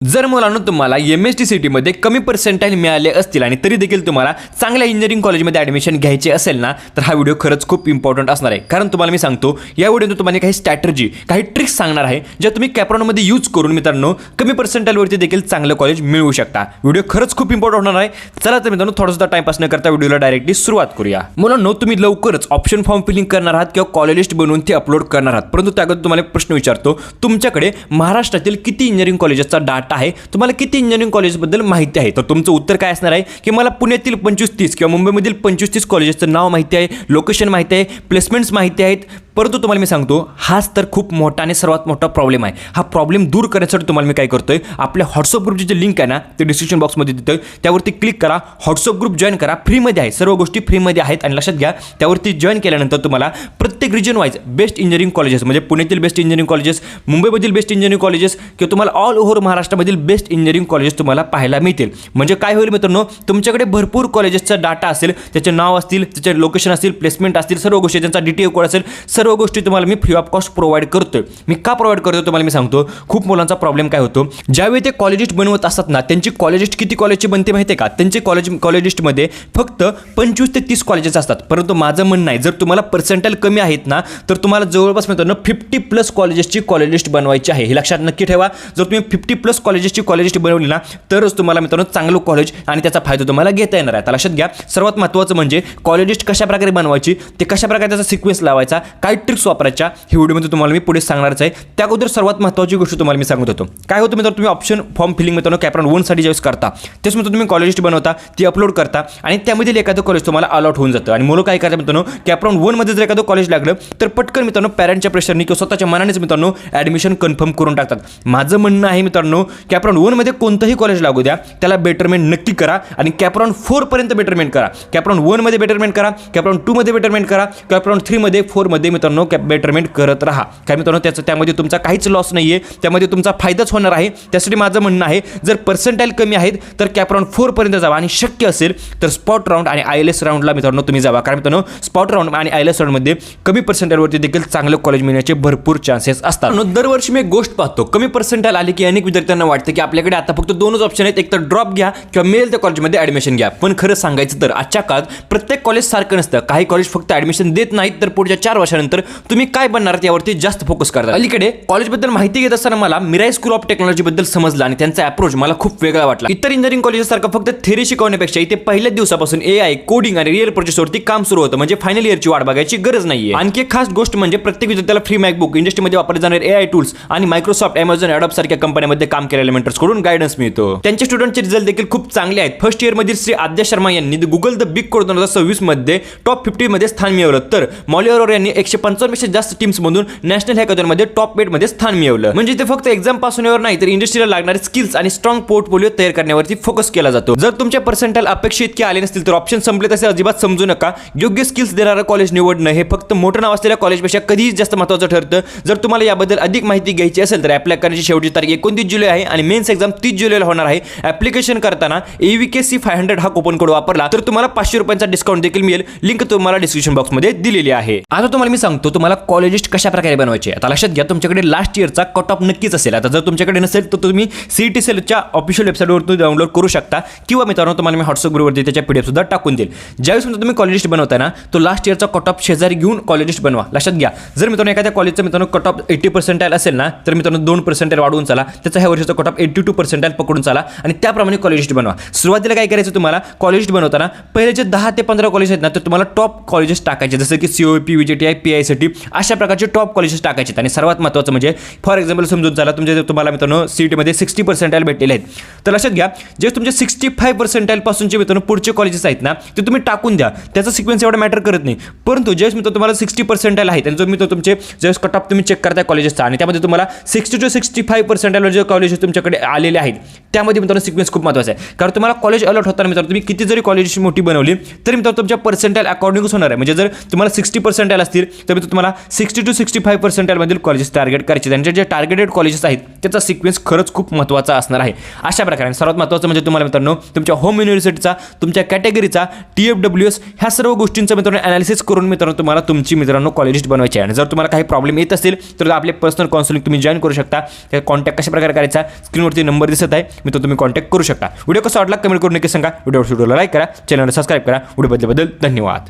जर मुलांनो तुम्हाला MST सिटीमध्ये कमी पर्सेंटाइल मिळाले असतील आणि तरी देखील तुम्हाला चांगल्या इंजिनिअरिंग कॉलेजमध्ये ॲडमिशन घ्यायचे असेल ना, तर हा व्हिडिओ खरंच खूप इम्पॉर्टंट असणार आहे. कारण तुम्हाला मी सांगतो, या व्हिडिओत तुम्हाला काही स्ट्रॅटर्जी, काही ट्रिक्स सांगणार आहे ज्या तुम्ही कॅप्रॉनमध्ये यूज करून मित्रांनो कमी पर्सेंटाइलवरती देखील चांगलं कॉलेज मिळवू शकता. व्हिडिओ खरंच खूप इम्पॉर्टंट होणार आहे. चला तर मित्रांनो थोडासा टाइमपास न करता व्हिडिओला डायरेक्टली सुरुवात करूया. मुलांनो तुम्ही लवकरच ऑप्शन फॉर्म फिलिंग करणार आहात किंवा कॉलेज लिस्ट बनवून ते अपलोड करणार आहात. परंतु त्याकडे तुम्हाला एक प्रश्न विचारतो, तुमच्याकडे महाराष्ट्रातील किती इंजिनिअरिंग कॉलेजेसचा डाटा आहे, तुम्हाला किती इंजिनिअरिंग कॉलेजबद्दल माहिती आहे? तर तुमचं उत्तर काय असणार आहे की मला पुण्यातील 25-30 किंवा मुंबईमधील 25-30 कॉलेजेसचं नाव माहिती आहे, लोकेशन माहिती आहे, प्लेसमेंट्स माहिती आहेत. परंतु तुम्हाला मी सांगतो, हाच तर खूप मोठा आणि सर्वात मोठा प्रॉब्लेम आहे. हा प्रॉब्लेम दूर करण्यासाठी तुम्हाला मी काय करतोय, आपल्या व्हॉट्सअप ग्रुपची जे लिंक आहे ना, ते डिस्क्रिप्शन बॉक्समध्ये देतोय, त्यावरती क्लिक करा, व्हॉट्सअप ग्रुप जॉईन करा. फ्रीमध्ये आहे, सर्व गोष्टी फ्रीमध्ये आहेत. आणि लक्षात घ्या, त्यावरती जॉईन केल्यानंतर तुम्हाला प्रत्येक region wise best engineering colleges, म्हणजे पुण्यातील बेस्ट इंजिनिअरिंग कॉलेजेस, मुंबईमधील बेस्ट इंजिनिअरिंग कॉलेजेस किंवा तुम्हाला ऑल ओव्हर महाराष्ट्रामधील बेस्ट इंजिनिअरिंग कॉलेजेस तुम्हाला पाहायला मिळतील. म्हणजे काय होईल मित्रांनो, तुमच्याकडे भरपूर कॉलेजेसचा डाटा असेल, त्याचे नाव असतील, त्याचे लोकेशन असतील, प्लेसमेंट असतील, सर्व गोष्टी, त्यांचा डिटेल कोड असेल, सर्व गोष्टी तुम्हाला मी फ्री ऑफ कॉस्ट प्रोव्हाइड करतोय. मी का प्रोव्हाइड करतो तुम्हाला मी सांगतो. खूप मुलांचा प्रॉब्लेम काय होतो, ज्यावेळी ते कॉलेज लिस्ट बनवत असतात ना, त्यांची कॉलेज लिस्ट किती कॉलेजची बनते माहिती आहे का? त्यांचे कॉलेज लिस्टमध्ये फक्त 25 ते 30 कॉलेजेस असतात. परंतु माझं म्हणणं आहे, जर तुम्हाला पर्सेंटाइल कमी आहेत ना, तर तुम्हाला जवळपास मित्रांनो 50+ कॉलेजेसची कॉलेज लिस्ट बनवायची आहे. हे लक्षात नक्की ठेवा. जर तुम्ही 50+ कॉलेजेसची कॉलेज लिस्ट बनवली ना, तरच तुम्हाला मित्रांनो चांगलं कॉलेज आणि त्याचा फायदा तुम्हाला घेता येणार आहे. तर लक्षात घ्या, सर्वात महत्त्वाचं म्हणजे कॉलेज लिस्ट कशा प्रकारे बनवायची, ते कशा प्रकारे त्याचा सिक्वेन्स लावायचा, काय ट्रिक्स वापरायच्या, हे व्हिडिओमध्ये तुम्हाला मी पुढे सांगणारच आहे. त्या अगोदर सर्वात महत्त्वाची गोष्ट तुम्हाला मी सांगत होतो. काय होतं मित्रांनो, तुम्ही ऑप्शन फॉर्म फिलिंग मित्रांनो कॅप्रॉन 1 साठी ज्यावेळेस करता, त्याच मित्रांनो तुम्ही कॉलेज लिस्ट बनवता, ती अपलोड करता आणि त्यामधील एखादं कॉलेज तुम्हाला अलॉट होऊन जातं. आणि मुलं काय करतात मित्रांनो, कॅप्रॉन 1 मध्ये जर एखादं कॉलेज लागलं तर पटकन मित्रांनो पॅरेंटच्या प्रेशरनी किंवा स्वतःच्या मनानेच मित्रांनो ॲडमिशन कन्फर्म करून टाकतात. माझं म्हणणं आहे मित्रांनो, कॅप्रॉन 1 मध्ये कोणतंही कॉलेज लागू द्या, त्याला बेटरमेंट नक्की करा आणि कॅप्रॉन 4 पर्यंत बेटरमेंट करा. कॅप्रॉन 1 मध्ये बेटरमेंट करा, कॅप्रॉन 2 मध्ये बेटरमेंट करा, कॅप्रॉन 3 मध्ये, 4 मध्ये मित्रांनो बेटरमेंट करत राहा. काय मित्रांनो, त्यामध्ये तुमचा काहीच लॉस नाहीये, त्यामध्ये तुमचा फायदाच होणार आहे. त्यासाठी माझं म्हणणं आहे, जर पर्सेंटाइल कमी आहेत तर कॅप्रॉन 4 पर्यंत जावा आणि शक्य असेल तर स्पॉट राऊंड आणि ILS राऊंडला मित्रांनो तुम्ही जावा. कारण मित्रांनो स्पॉट राऊंड आणि ILS राऊंडमध्ये कमी पर्सेंटाइलवरती देखील चांगलं कॉलेज मिळण्याचे भरपूर चान्सेस असतात. दरवर्षी मी एक गोष्ट पाहतो, कमी पर्सेंटाइल आली की अनेक विद्यार्थ्यांना वाटतं की आपल्याकडे आता फक्त 2च ऑप्शन आहेत, एक तर ड्रॉप घ्या किंवा मिळेल त्या कॉलेजमध्ये ॲडमिशन घ्या. पण खरं सांगायचं तर आजच्या काळात प्रत्येक कॉलेज सारखं नसतं. काही कॉलेज फक्त ॲडमिशन देत नाहीत, तर पुढच्या 4 वर्षानंतर तुम्ही काय बनणार यावरती जास्त फोकस करतात. अलीकडे कॉलेजबद्दल माहिती घेत असताना मला मिराई स्कूल ऑफ टेक्नॉलॉजी बद्दल समजलं आणि त्यांचा अप्रोच मला खूप वेगळा वाटला. इतर इंजिनिअरिंग कॉलेजेस सारखं फक्त थेरी शिकवण्यापेक्षा इथे पहिल्याच दिवसापासून AI, कोडिंग आणि रिअल प्रोजेक्टवरती काम सुरू होतं. म्हणजे फायनल इयरची वाट बघायची गरज नाहीये. आणखी एक खास गोष्ट म्हणजे प्रत्येक विद्यार्थ्याला फ्री मॅकबुक, इंडस्ट्रीमध्ये वापरले जाणारे AI टूल्स आणि मायक्रोसॉफ्ट, Amazon, Adobe सारख्या कंपन्यांमध्ये काम केलेल्या मेंटर्स कडून गायडन्स मिळतो. त्यांच्या स्टुडंटचे रिझल्ट देखील खूप चांगले आहेत. फर्स्ट इयर मधील श्री आद्या शर्मा यांनी गुगल द बिग कोड 2026 मध्ये टॉप 50 मध्ये स्थान मिळवलं, तर मॉली अरोरा यांनी 155 पेक्षा जास्त टीम्स मधून नॅशनल हॅकॅथॉन मध्ये टॉप 8 मध्ये स्थान मिळवलं. म्हणजे ते फक्त एक्झाम पास होण्यावर नाही, तर इंडस्ट्रीला लागणारे स्किल्स आणि स्ट्रॉंग पोर्टफोलिओ तयार करण्यावरती फोकस केला जातो. जर तुमच्या पर्सेंटाइल अपेक्षित इतके आले नसतील तर ऑप्शन संपले तसे अजिबात समजू नका. योग्य स्किल्स देणारं कॉलेज निवडणं हे फक्त मोठं नाव असलेल्या कॉलेजपेक्षा कधीच जास्त महत्त्वाचं ठरतं. जर तुम्हाला याबद्दल अधिक माहिती घ्यायची असेल तर अप्लाय करण्याची शेवटची तारीख 29 जुलै आहे आणि मेन्स एक्झाम 30 जुलैला होणार आहे. ऍप्लिकेशन करताना AVKC500 हा कुपन कोड वापरला तर तुम्हाला ₹500 डिस्काउंट देखील मिळेल. लिंक तुम्हाला डिस्क्रिप्शन बॉक्समध्ये दिलेली आहे. आता तुम्हाला मी सांगतो तुम्हाला कॉलेज लिस्ट कशा प्रकारे बनवायची. आता लक्षात घ्या, तुमच्याकडे लास्ट इयरचा कट ऑफ नक्कीच असेल. आता जर तुमच्याकडे नसेल तर तुम्ही CET सेलच्या ऑफिशियल वेबसाईटवरून डाउनलोड करू शकता किंवा मित्रांनो तुम्हाला मी व्हॉट्सअप ग्रुपवरती त्याच्या PDF सुद्धा टाकून देईल. ज्यावेळेस तुम्ही कॉलेज लिस्ट बनवताय ना, तो लास्ट इयरचा कट ऑफ शेजारी घेऊन कॉलेज लिस्ट बनवा. लक्षात घ्या, जर मित्रांनो एखाद्या कॉलेजचा मित्रांनो कट ऑफ 80 पर्सेंटाइल असेल ना, तर मित्रांनो 2 पर्सेंटाइल वाढवून चाला. त्याचा ह्या वर्षाचा कट ऑफ 82 पर्सेंटाइल पकडून चाला आणि त्याप्रमाणे कॉलेज लिस्ट बनवा. सुरुवातीला काय करायचं, तुम्हाला कॉलेज लिस्ट बनवताना पहिले जे 10 ते 15 कॉलेज आहेत ना, तर तुम्हाला टॉप कॉलेजेस टाकायचे, जसं की COEP, VJTI, PICT अशा प्रकारचे टॉप कॉलेजेस टाकायचे. आणि सर्वात महत्त्वाचं म्हणजे फॉर एक्झाम्पल समजून चाला, तुम्हाला मित्रांनो CET मध्ये 60 पर्सेंटाइल भेटलेले आहेत, तर लक्षात घ्या जे तुमचे 65 पर्सेंटाइल पासूनचे मित्रांनो पुढचे कॉलेजेस आहेत ना, ते तुम्ही टाकून द्या. त्याचा सिक्वेन्स एवढा मॅटर करत नाही. परंतु ज्यावेळेस मित्र तुम्हाला 60 पर्सेंटाइल आहे त्यांचं मित्र तुमचे ज्यावेळेस कट ऑफ तुम्ही चेक करताय कॉलेजेसचा आणि त्यामध्ये तुम्हाला 60 to 65 पर्सेंटाइलवर जे कॉलेजेस तुमच्याकडे आलेले आहेत त्यामध्ये मित्रांनो सिक्वेन्स खूप महत्त्वाचा आहे. कारण तुम्हाला कॉलेज अलॉट होताना मित्रांनो तुम्ही किती जरी कॉलेज मोठी बनवली तरी मित्रांनो तुमच्या पर्सेंटाइल अकॉर्डिंगच होणार आहे. म्हणजे जर तुम्हाला 60 पर्सेंटाइल असतील तर तुम्हाला 60 to 65 पर्सेंटाइल मधील कॉलेजेस टार्गेट करायचे. त्यांचे जे टार्गेटेड कॉलेजेस आहेत त्याचा सिक्वेन्स खरंच खूप महत्त्वाचा असणार आहे. अशा प्रकारे सर्वात महत्त्वाचं म्हणजे तुम्हाला मित्रांनो तुमच्या होम युनिव्हर्सिटीचा, तुमच्या कॅटेगरीचा, TFWS ह्या सर्व गोष्टींचा मित्रांनो ॲनालिसिस करून मित्रांनो तुम्हाला तुमची मित्रांनो कॉलेज लिस्ट बनवायची आहे. आणि जर तुम्हाला काही प्रॉब्लेम येत असेल तर आपले पर्सनल काउन्सिलिंग तुम्ही जॉईन करू शकता. कॉन्टॅक्ट कशा प्रकारे करायचा स्क्रीनवरती नंबर दिसत आहे, मी तो तुम्ही कॉन्टॅक्ट करू शकता. व्हिडिओ कसा वाटला कमेंट करून नक्की सांगा. व्हिडिओला लाईक करा, चॅनलला सबस्क्राईब करा. व्हिडिओ बद्दल धन्यवाद.